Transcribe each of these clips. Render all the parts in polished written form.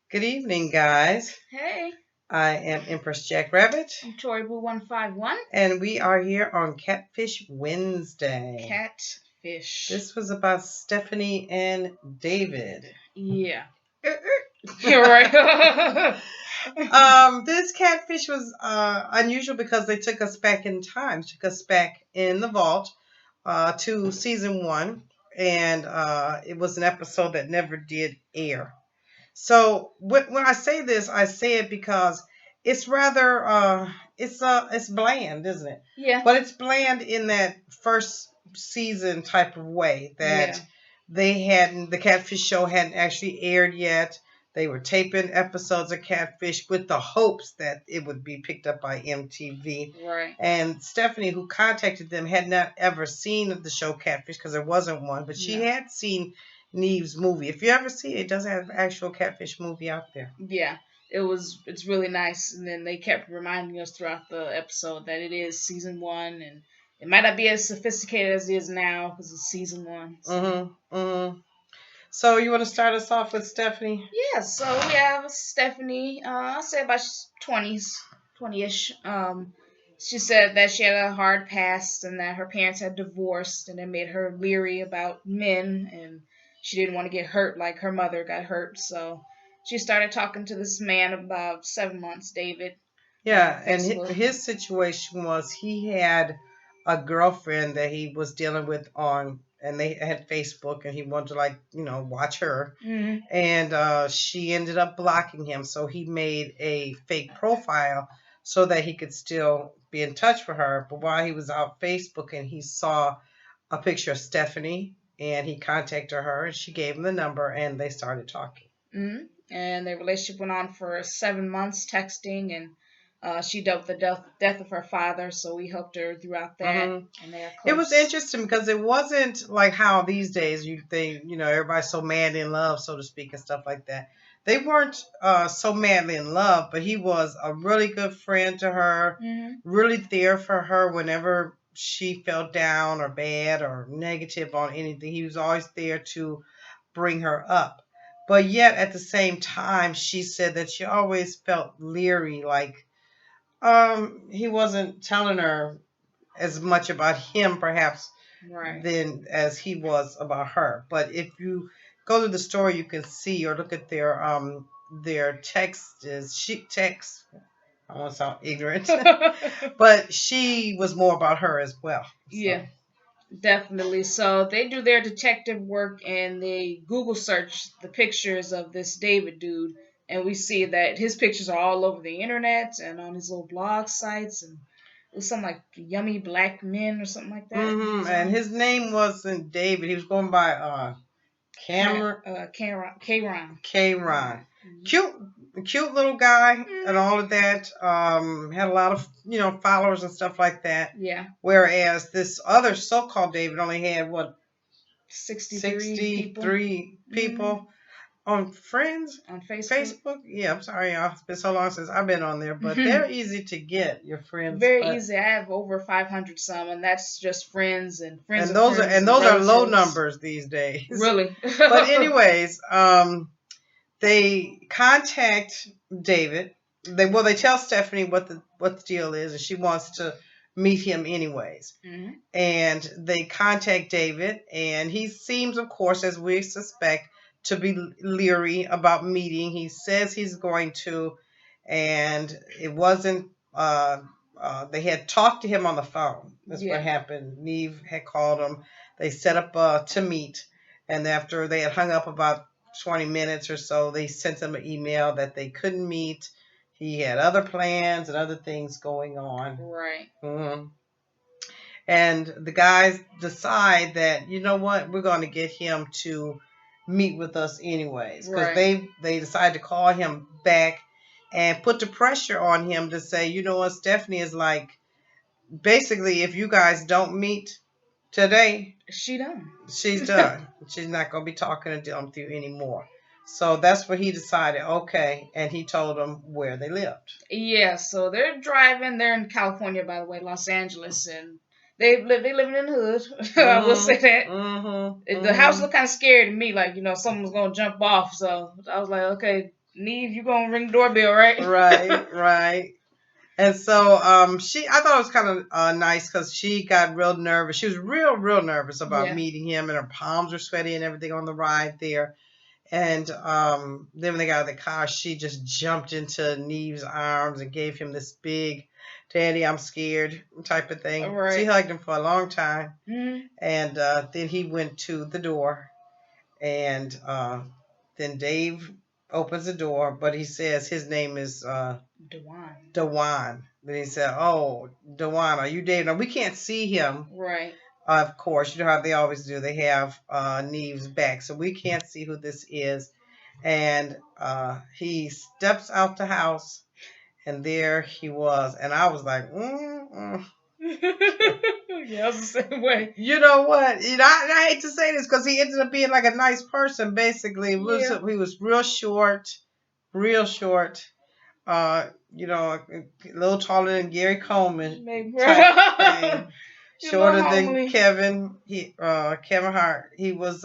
Good evening, guys. Hey, I am Empress Jack Rabbit, I'm Tori Boo 151. and we are here on Catfish Wednesday. Catfish. This was about Stephanie and David. Yeah. You're right. This catfish was unusual because they took us back in time, took us back in the vault to season one, and it was an episode that never did air. So when I say this, I say it because it's rather it's bland, isn't it? Yeah. But it's bland in that first season type of way Yeah. that the Catfish show hadn't actually aired yet. They were taping episodes of Catfish with the hopes that it would be picked up by MTV. Right. And Stephanie, who contacted them, had not ever seen the show Catfish because there wasn't one, but she No. had seen Neve's movie. If you ever see it, it does have an actual Catfish movie out there. Yeah. It's really nice, and then they kept reminding us throughout the episode that it is season one, and it might not be as sophisticated as it is now because it's season one. So. So you want to start us off with Stephanie? Yeah, so we have Stephanie, I'll say about 20s, 20-ish. She said that she had a hard past and that her parents had divorced and it made her leery about men and she didn't want to get hurt like her mother got hurt. So she started talking to this man about 7 months, David, on Yeah, and Facebook. his situation was he had a girlfriend that he was dealing with on, and they had Facebook, and he wanted to watch her, and she ended up blocking him. So he made a fake profile so that he could still be in touch with her. But while he was out Facebook, and he saw a picture of Stephanie, and he contacted her, and she gave him the number, and they started talking. And their relationship went on for 7 months, texting, and she dealt with the death of her father, so we helped her throughout that. And they are close. It was interesting because it wasn't like how these days you think, everybody's so madly in love, so to speak, and stuff like that. They weren't so madly in love, but he was a really good friend to her, really there for her whenever she felt down or bad or negative on anything. He was always there to bring her up. But yet at the same time, she said that she always felt leery, like he wasn't telling her as much about him perhaps Right. than as he was about her. But if you go to the story, you can see or look at their text is she texts. I want to sound ignorant, but she was more about her as well. So. Yeah, definitely. So they do their detective work and they Google search the pictures of this David dude, and we see that his pictures are all over the internet and on his little blog sites, and it was something like Yummy Black Men or something like that. And his name wasn't David. He was going by Cameron. K-Ron. K-Ron. Cute little guy and all of that. Had a lot of followers and stuff like that. Yeah. Whereas this other so-called David only had what 63 people on Friends on Facebook. Yeah, I'm sorry, y'all. It's been so long since I've been on there, but they're easy to get. Your friends, very easy. I have over 500 some, and that's just friends and friends. And those are low numbers these days. Really. But anyways, they contact David. They tell Stephanie what the deal is, and she wants to meet him anyways. And they contact David, and he seems, of course, as we suspect, to be leery about meeting. He says he's going to, and it wasn't. They had talked to him on the phone. That's what happened. Neve had called him. They set up to meet, and after they had hung up about 20 minutes or so, they sent him an email that they couldn't meet. He had other plans and other things going on. Right. And the guys decide that, you know what, we're going to get him to meet with us anyways. Because they decide to call him back and put the pressure on him to say, you know what, Stephanie is like, basically, if you guys don't meet today, she's done. She's not going to be talking to them to you anymore. So that's what he decided. Okay, and he told them where they lived. Yeah, so they're driving. They're in California, by the way, Los Angeles, and they living in the hood. I will say that. The house looked kind of scary to me, like someone was gonna jump off. So I was like, okay, Neve, you gonna ring the doorbell, right? Right, right. And so I thought it was kind of nice because she got real nervous. She was real nervous about Yeah. meeting him, and her palms were sweaty and everything on the ride there. And then when they got out of the car, she just jumped into Neve's arms and gave him this big, "Daddy, I'm scared" type of thing. Right. She hugged him for a long time. Mm-hmm. And then he went to the door, and then Dave opens the door, but he says his name is Dewan. Then he said, "Oh, Dewan, are you Dave?" Now we can't see him. Right. Of course, you know how they always do. They have Neve's back, so we can't see who this is. And he steps out the house, and there he was. And I was like, Yeah, I was the same way. You know what? I hate to say this because he ended up being like a nice person. Basically, he was real short. A little taller than Gary Coleman type thing. Shorter than Kevin. Kevin Hart. He was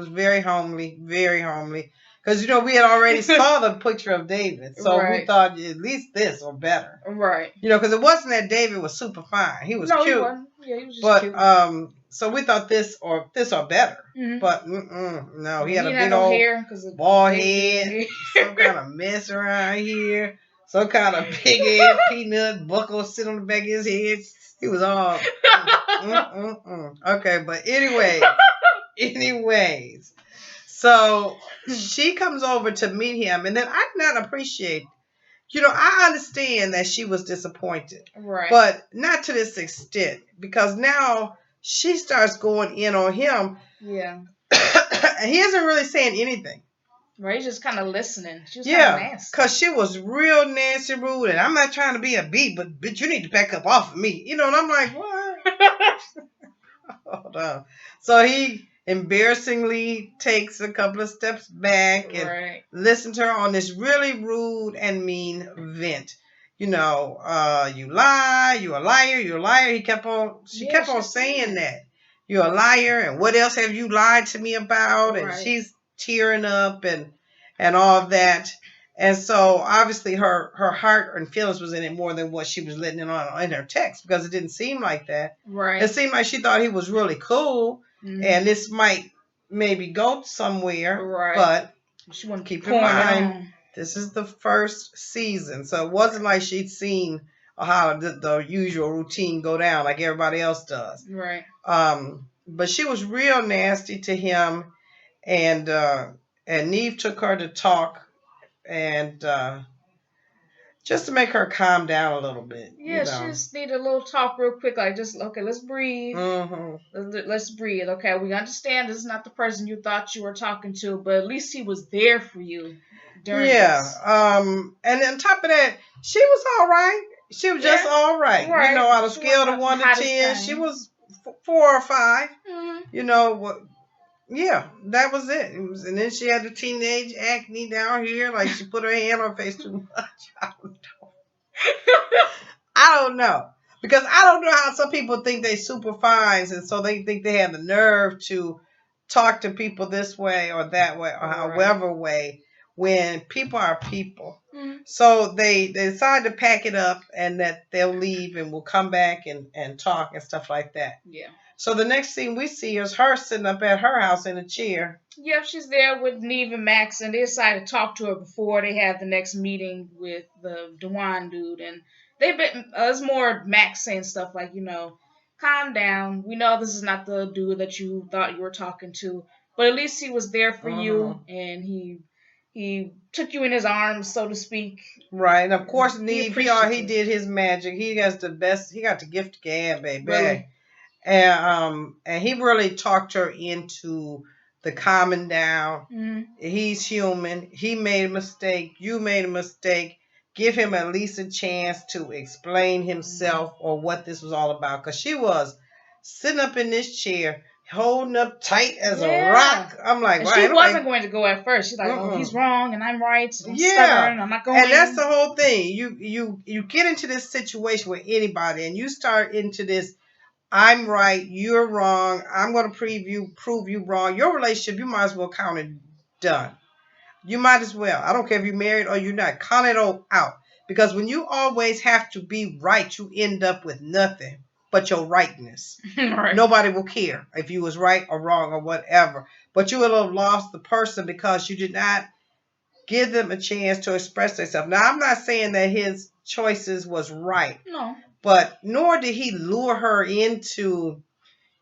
very homely, very homely. Because we had already saw the picture of David, so we thought at least this or better. Right. Because it wasn't that David was super fine. He was cute. He wasn't. Yeah, he was just cute. So we thought this or better. Mm-hmm. But no, he had a big old hair, bald head, some kind of mess around here, some kind of big head peanut buckle sitting on the back of his head. He was all Okay, but anyways, so she comes over to meet him, and then I did not appreciate. I understand that she was disappointed, right? But not to this extent, because now she starts going in on him. Yeah, and he isn't really saying anything. Right, he's just kind of listening. She was kind of nasty. Because she was real nasty, rude, and I'm not trying to be a beat, but you need to back up off of me. And I'm like, what? Hold on. So he embarrassingly takes a couple of steps back and listens to her on this really rude and mean vent. You lie, you're a liar, you're a liar. She kept on saying that. You're a liar, and what else have you lied to me about? And she's tearing up and all that. And so obviously her heart and feelings was in it more than what she was letting it on in her text, because it didn't seem like that. Right. It seemed like she thought he was really cool, and this might maybe go somewhere. Right. But she wanted keep in mind, this is the first season, so it wasn't like she'd seen how the usual routine go down like everybody else does. Right. But she was real nasty to him, and Neve took her to talk. And just to make her calm down a little bit. Yeah, she just needed a little talk real quick. Like, let's breathe. Mm-hmm. Let's breathe. Okay, we understand this is not the person you thought you were talking to, but at least he was there for you during this. And on top of that, she was all right. She was just all right. On a scale of 1 to 10, she was 4 or 5. Mm-hmm. What? Yeah, that was it. And then she had the teenage acne down here, like she put her hand on her face too much. I don't know. Because I don't know how some people think they super fines, and so they think they have the nerve to talk to people this way or that way or however way, when people are people. Mm-hmm. So they decide to pack it up and that they'll leave and we'll come back and talk and stuff like that. Yeah. So the next scene we see is her sitting up at her house in a chair. Yep, she's there with Neve and Max, and they decide to talk to her before they have the next meeting with the Dewan dude. And they've been, it's more Max saying stuff like, calm down. We know this is not the dude that you thought you were talking to, but at least he was there for you, and he took you in his arms, so to speak. Right, and of course, Neve, he did his magic. He got the gift of gab, baby. Really? And he really talked her into the calming down. Mm-hmm. He's human. He made a mistake. You made a mistake. Give him at least a chance to explain himself or what this was all about. Because she was sitting up in this chair, holding up tight as a rock. I'm like, and she wasn't going to go at first. She's like, oh, he's wrong and I'm right. I'm stubborn. I'm not going. And that's the whole thing. You get into this situation with anybody, and you start into this. I'm right, you're wrong. I'm going to prove you wrong. Your relationship, you might as well count it done. You might as well. I don't care if you're married or you're not. Call it all out. Because when you always have to be right, you end up with nothing but your rightness. Right. Nobody will care if you was right or wrong or whatever. But you will have lost the person because you did not give them a chance to express themselves. Now, I'm not saying that his choices was right. No. But nor did he lure her into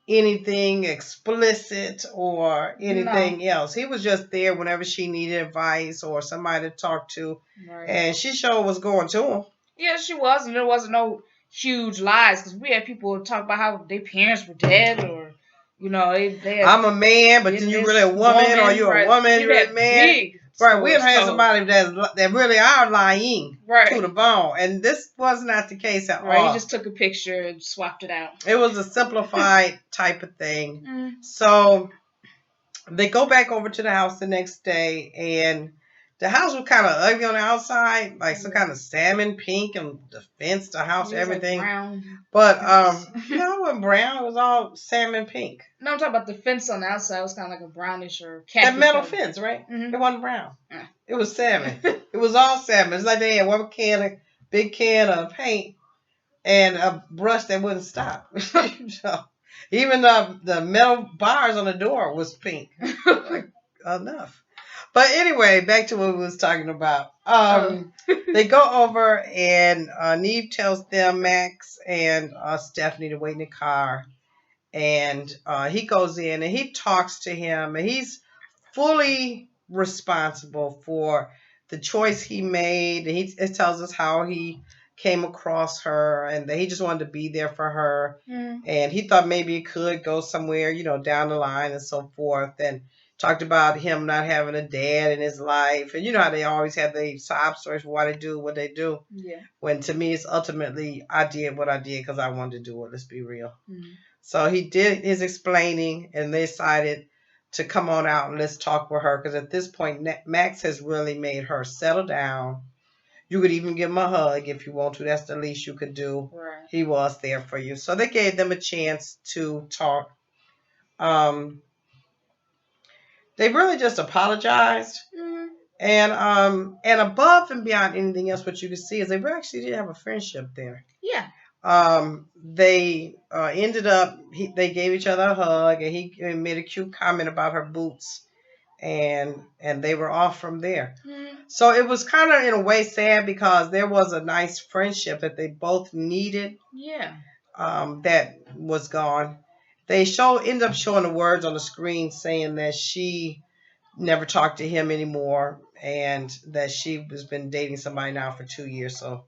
anything explicit or anything else. He was just there whenever she needed advice or somebody to talk to. Right. And she sure was going to him. Yeah, she was, and there wasn't no huge lies because we had people talk about how their parents were dead or, you know, they had, I'm a man, but then you really a woman, or you're a woman, you're really a man. Right, we have had somebody that really are lying to the bone, and this was not the case at all. Right, he just took a picture and swapped it out. It was a simplified type of thing. So they go back over to the house the next day, and the house was kind of ugly on the outside, like some kind of salmon pink, and the fence, the house, everything. Like brown. But no, it wasn't brown. It was all salmon pink. No, I'm talking about the fence on the outside. It was kind of like a brownish or catfish. That metal fence, right? It wasn't brown. It was salmon. It was all salmon. It's like they had one big can of paint, and a brush that wouldn't stop. So, even the metal bars on the door was pink. Like, enough. But anyway, back to what we was talking about. They go over, and Neve tells them, Max and Stephanie, to wait in the car. And he goes in, and he talks to him, and he's fully responsible for the choice he made. And it tells us how he came across her, and that he just wanted to be there for her. And he thought maybe it could go somewhere, down the line and so forth. And talked about him not having a dad in his life. And you know how they always have the sob stories for why they do what they do. Yeah. When to me, it's ultimately, I did what I did because I wanted to do it. Let's be real. So he did his explaining, and they decided to come on out and let's talk with her. Because at this point, Max has really made her settle down. You could even give him a hug if you want to. That's the least you could do. Right. He was there for you. So they gave them a chance to talk. They really just apologized. And above and beyond anything else, what you can see is they actually did have a friendship there. Yeah. They ended up, they gave each other a hug, and he made a cute comment about her boots, and they were off from there. So it was kind of in a way sad because there was a nice friendship that they both needed. Yeah. That was gone. They ended up showing the words on the screen saying that she never talked to him anymore, and that she has been dating somebody now for 2 years. So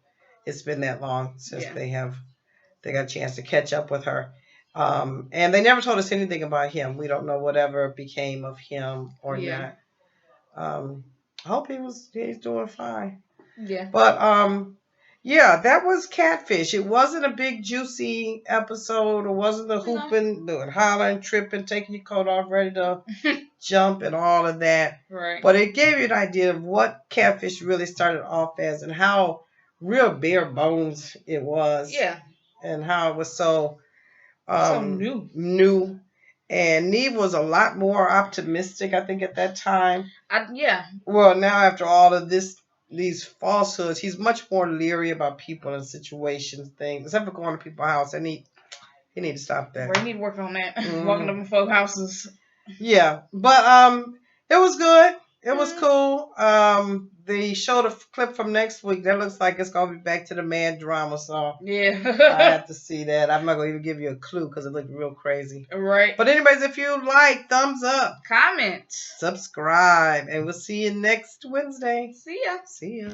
it's been that long since they got a chance to catch up with her. And they never told us anything about him. We don't know whatever became of him or not. I hope he's doing fine. Yeah. But yeah, that was Catfish. It wasn't a big juicy episode. It wasn't the hooping, doing hollering, tripping, taking your coat off, ready to jump and all of that. Right. But it gave you an idea of what Catfish really started off as and how real bare bones it was. Yeah. And how it was so new. And Neve was a lot more optimistic, I think, at that time. Yeah. Well, now after all of these falsehoods, he's much more leery about people and situations, things. Except for going to people's house. He need to stop that. Right, he need to work on that. Walking up in folk houses. Yeah. But it was good. It was cool. They showed a clip from next week. That looks like it's gonna be back to the man drama. So yeah, I have to see that. I'm not gonna even give you a clue because it looked real crazy. Right. But anyways, if you like, thumbs up, comment, subscribe, and we'll see you next Wednesday. See ya. See ya.